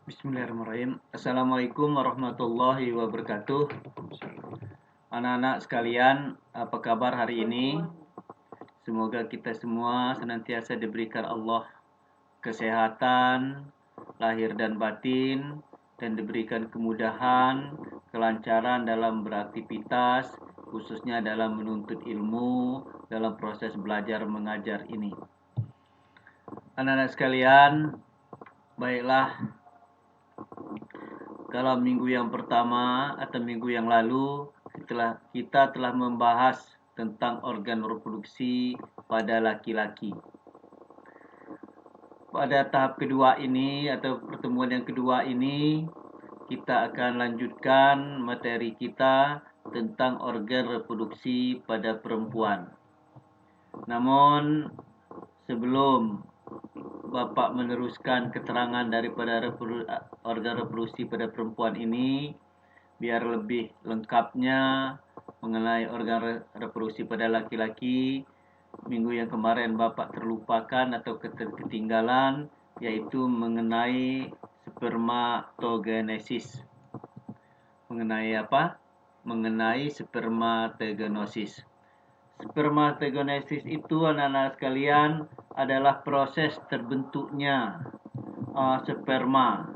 Bismillahirrahmanirrahim. Assalamualaikum warahmatullahi wabarakatuh. Anak-anak sekalian, apa kabar hari ini? Semoga kita semua senantiasa diberikan Allah kesehatan, lahir dan batin, dan diberikan kemudahan, kelancaran dalam beraktivitas, khususnya dalam menuntut ilmu, dalam proses belajar mengajar ini. Anak-anak sekalian, baiklah, kalau minggu yang pertama atau minggu yang lalu kita telah membahas tentang organ reproduksi pada laki-laki. Pada tahap kedua ini atau pertemuan yang kedua ini, kita akan lanjutkan materi kita tentang organ reproduksi pada perempuan. Namun sebelum Bapak meneruskan keterangan daripada organ reproduksi pada perempuan ini, biar lebih lengkapnya mengenai organ reproduksi pada laki-laki, minggu yang kemarin Bapak terlupakan atau ketinggalan, yaitu mengenai spermatogenesis. Mengenai apa? Mengenai spermatogenesis. Spermatogenesis itu, anak-anak sekalian, adalah proses terbentuknya sperma.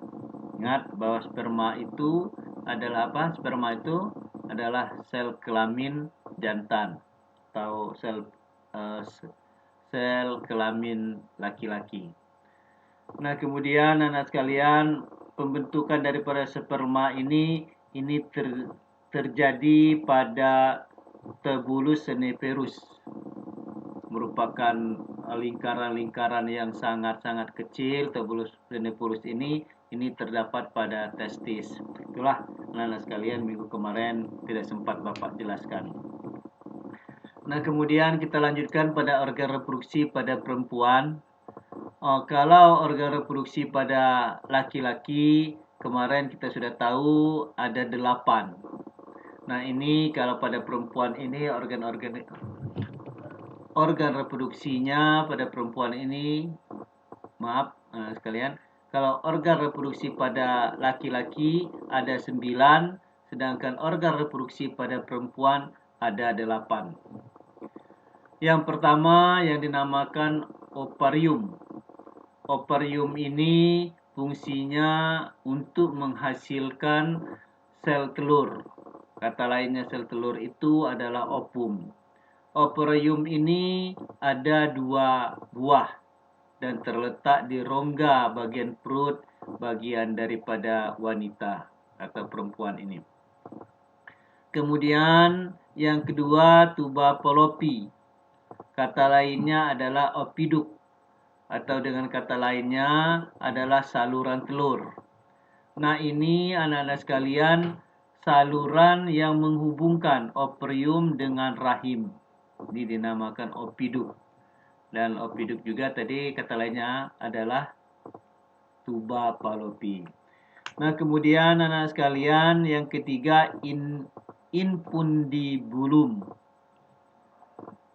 Ingat bahwa sperma itu adalah apa? Sperma itu adalah sel kelamin jantan atau sel kelamin laki-laki. Nah, kemudian anak sekalian, pembentukan daripada sperma ini terjadi pada tabulus cniparus, merupakan lingkaran-lingkaran yang sangat-sangat kecil. Tabulus cniparus ini terdapat pada testis. Itulah anak-anak sekalian, minggu kemarin tidak sempat Bapak jelaskan. Nah, kemudian kita lanjutkan pada organ reproduksi pada perempuan. Kalau organ reproduksi pada laki-laki, kemarin kita sudah tahu ada 8. Nah, ini kalau pada perempuan ini organ reproduksinya pada perempuan ini, maaf sekalian, kalau organ reproduksi pada laki-laki ada 9, sedangkan organ reproduksi pada perempuan ada 8. Yang pertama yang dinamakan ovarium. Ovarium ini fungsinya untuk menghasilkan sel telur. Kata lainnya sel telur itu adalah ovum. Ovarium ini ada 2 buah dan terletak di rongga bagian perut bagian daripada wanita atau perempuan ini. Kemudian yang kedua tuba fallopi. Kata lainnya adalah opiduk, atau dengan kata lainnya adalah saluran telur. Nah, ini anak-anak sekalian, saluran yang menghubungkan ovarium dengan rahim. Ini dinamakan opiduk. Dan opiduk juga tadi kata lainnya adalah tuba fallopi. Nah, kemudian anak-anak sekalian, yang ketiga infundibulum.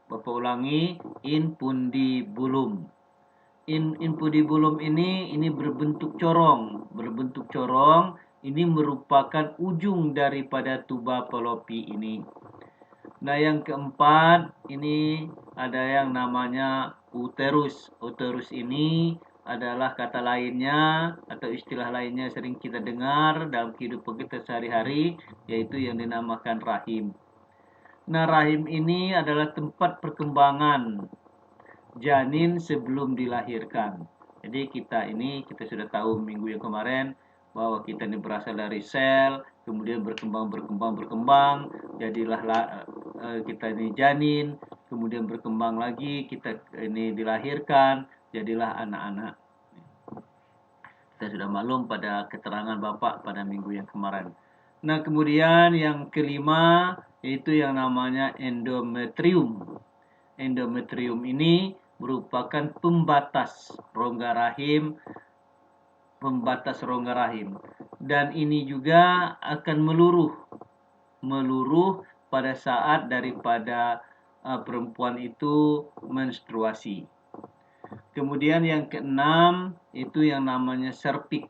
Bapak ulangi, infundibulum. Infundibulum ini berbentuk corong. Ini merupakan ujung daripada tuba fallopi ini. Nah, yang keempat ini ada yang namanya uterus. Uterus ini adalah kata lainnya atau istilah lainnya sering kita dengar dalam kehidupan kita sehari-hari, yaitu yang dinamakan rahim. Nah, rahim ini adalah tempat perkembangan janin sebelum dilahirkan. Jadi kita sudah tahu minggu yang kemarin bahwa kita ini berasal dari sel, kemudian berkembang, jadilah kita ini janin, kemudian berkembang lagi, kita ini dilahirkan, jadilah anak-anak. Kita sudah maklum pada keterangan Bapak pada minggu yang kemarin. Nah, kemudian yang kelima yaitu yang namanya endometrium. Endometrium ini merupakan pembatas rongga rahim, dan ini juga akan meluruh pada saat daripada perempuan itu menstruasi. Kemudian yang keenam itu yang namanya serviks.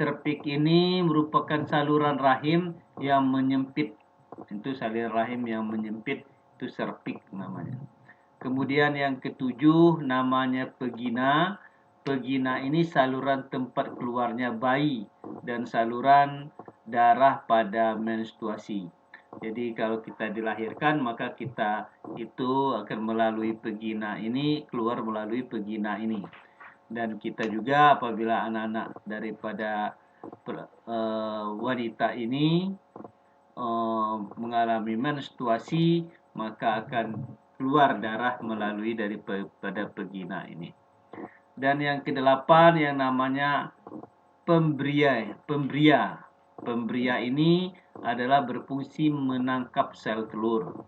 Cervix ini merupakan saluran rahim yang menyempit. Itu saluran rahim yang menyempit, itu cervix namanya. Kemudian yang ketujuh namanya vagina. Vagina ini saluran tempat keluarnya bayi dan saluran darah pada menstruasi. Jadi kalau kita dilahirkan maka kita itu akan melalui vagina ini, keluar melalui vagina ini. Dan kita juga apabila anak-anak daripada wanita ini mengalami menstruasi, maka akan keluar darah melalui daripada vagina ini. Dan yang kedelapan yang namanya pembria. Pembria ini adalah berfungsi menangkap sel telur.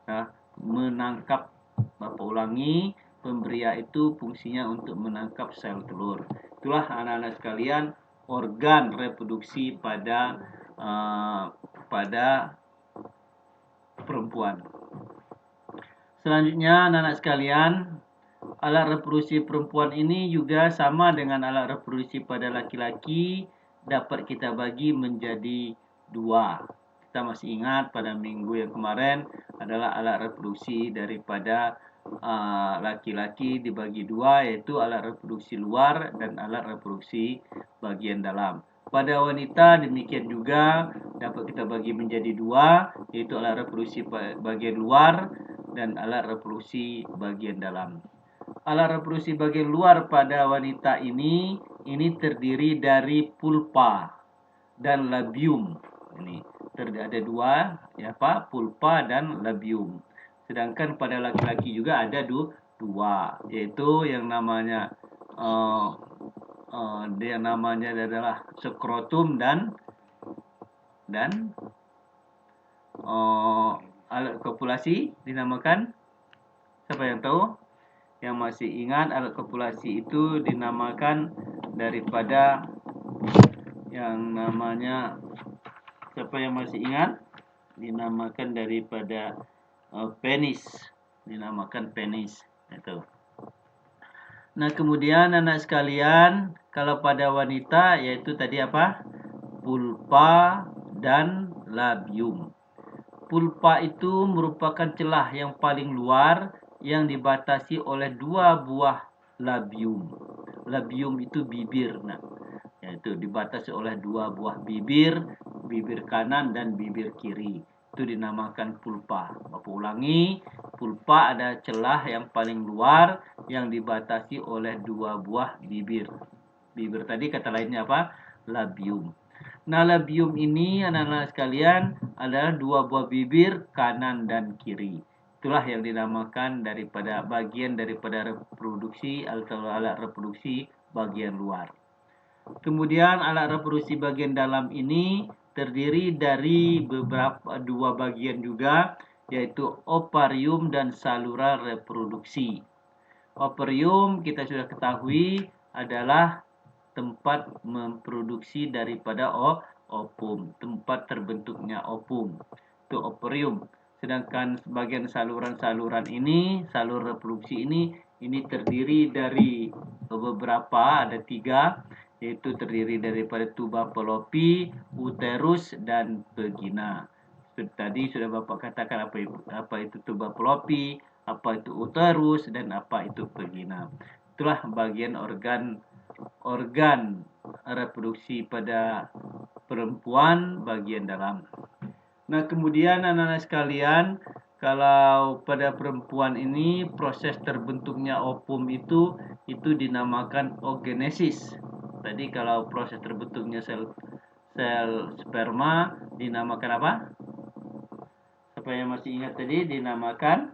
Nah, menangkap, Bapak ulangi, pembria itu fungsinya untuk menangkap sel telur. Itulah anak-anak sekalian organ reproduksi pada perempuan. Selanjutnya anak-anak sekalian, alat reproduksi perempuan ini juga sama dengan alat reproduksi pada laki-laki, dapat kita bagi menjadi dua. Kita masih ingat pada minggu yang kemarin adalah alat reproduksi daripada laki-laki dibagi dua, yaitu alat reproduksi luar dan alat reproduksi bagian dalam. Pada wanita demikian juga dapat kita bagi menjadi dua, yaitu alat reproduksi bagian luar dan alat reproduksi bagian dalam. Alat reproduksi bagian luar pada wanita ini terdiri dari pulpa dan labium. Ini ada dua, ya Pak, pulpa dan labium. Sedangkan pada laki-laki juga ada dua, yaitu yang namanya adalah skrotum dan alat kopulasi dinamakan, siapa yang tahu? Yang masih ingat alat kopulasi itu dinamakan daripada yang namanya, siapa yang masih ingat? Dinamakan daripada penis, dinamakan penis itu. Nah, kemudian anak sekalian, kalau pada wanita yaitu tadi apa? Pulpa dan labium. Pulpa itu merupakan celah yang paling luar yang dibatasi oleh dua buah labium. Labium itu bibir, nah, yaitu dibatasi oleh dua buah bibir kanan dan bibir kiri. Itu dinamakan pulpa. Bapak ulangi, pulpa ada celah yang paling luar yang dibatasi oleh dua buah bibir. Bibir tadi kata lainnya apa? Labium. Nah, labium ini anak-anak sekalian adalah dua buah bibir kanan dan kiri. Itulah yang dinamakan daripada bagian daripada reproduksi atau alat reproduksi bagian luar. Kemudian alat reproduksi bagian dalam ini terdiri dari dua bagian juga, yaitu ovarium dan saluran reproduksi. Ovarium kita sudah ketahui adalah tempat memproduksi daripada ovum, tempat terbentuknya ovum, itu ovarium. Sedangkan sebagian saluran-saluran ini, saluran reproduksi ini terdiri dari beberapa, ada 3, yaitu terdiri daripada tuba fallopi, uterus, dan vagina. Tadi sudah Bapak katakan apa itu tuba fallopi, apa itu uterus, dan apa itu vagina. Itulah bagian organ reproduksi pada perempuan bagian dalam. Nah, kemudian anak-anak sekalian, kalau pada perempuan ini proses terbentuknya ovum itu dinamakan oogenesis. Tadi kalau proses terbentuknya sel sperma dinamakan apa? Siapa yang masih ingat tadi? Dinamakan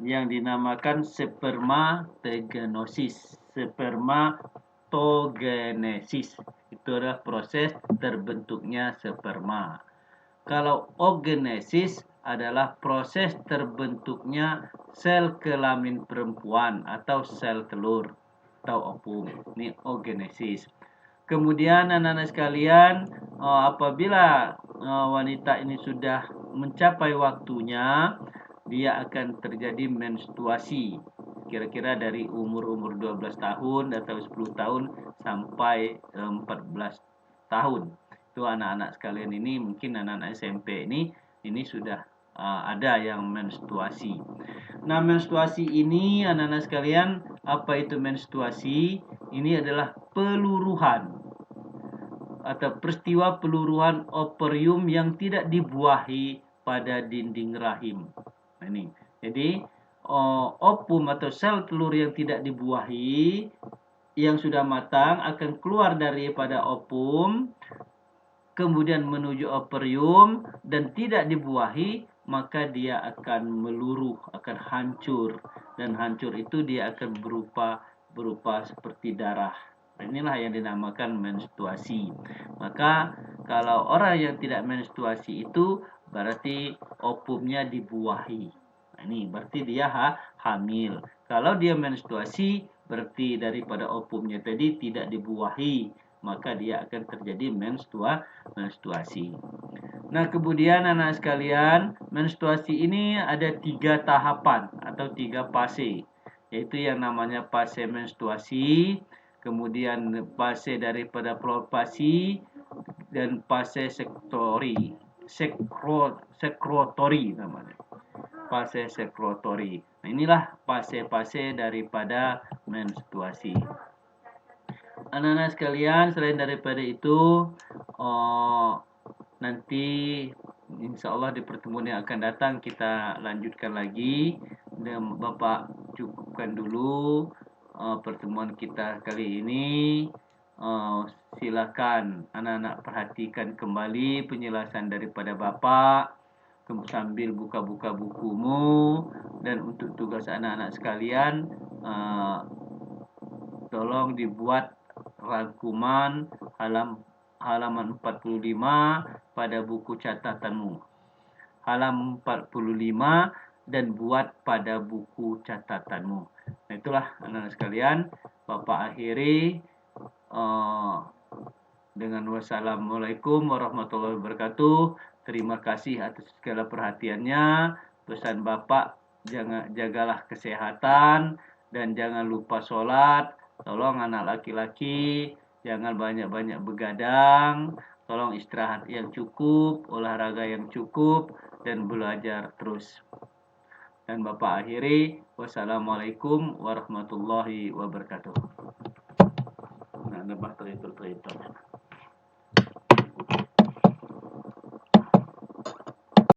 yang dinamakan spermatogenesis. Spermatogenesis itu adalah proses terbentuknya sperma. Kalau oogenesis adalah proses terbentuknya sel kelamin perempuan atau sel telur atau ovum. Ini oogenesis. Kemudian anak-anak sekalian, apabila wanita ini sudah mencapai waktunya, dia akan terjadi menstruasi. kira-kira dari umur 12 tahun atau 10 tahun sampai 14 tahun. Itu anak-anak sekalian ini, mungkin anak-anak SMP ini sudah ada yang menstruasi. Nah, menstruasi ini anak-anak sekalian, apa itu menstruasi? Ini adalah peluruhan atau peristiwa peluruhan ovarium yang tidak dibuahi pada dinding rahim. Nah, ini. Jadi, ovum atau sel telur yang tidak dibuahi yang sudah matang akan keluar daripada ovum, kemudian menuju ovarium dan tidak dibuahi, maka dia akan meluruh, akan hancur, dan hancur itu dia akan berupa seperti darah. Inilah yang dinamakan menstruasi. Maka kalau orang yang tidak menstruasi itu berarti ovumnya dibuahi. Nah, ini berarti dia hamil. Kalau dia menstruasi berarti daripada ovumnya tadi tidak dibuahi, maka dia akan terjadi menstruasi. Nah, kemudian anak sekalian, menstruasi ini ada 3 tahapan atau 3 fase, yaitu yang namanya fase menstruasi, kemudian fase daripada prolapsi, dan fase sekretori namanya. Fase sekretori. Nah, inilah fase-fase daripada menstruasi. Anak-anak sekalian, selain daripada itu, nanti insya Allah di pertemuan yang akan datang kita lanjutkan lagi. Dan Bapak cukupkan dulu pertemuan kita kali ini. Silakan anak-anak perhatikan kembali penjelasan daripada Bapak sambil buka-buka bukumu, dan untuk tugas anak-anak sekalian, tolong dibuat rangkuman halaman 45 pada buku catatanmu. Halaman 45 dan buat pada buku catatanmu. Nah, itulah anak-anak sekalian, Bapak akhiri dengan wassalamualaikum warahmatullahi wabarakatuh. Terima kasih atas segala perhatiannya. Pesan Bapak, jagalah kesehatan dan jangan lupa sholat. Tolong anak laki-laki jangan banyak-banyak begadang. Tolong istirahat yang cukup, olahraga yang cukup, dan belajar terus. Dan Bapak akhiri, wassalamualaikum warahmatullahi wabarakatuh. Nah, nambah teritor.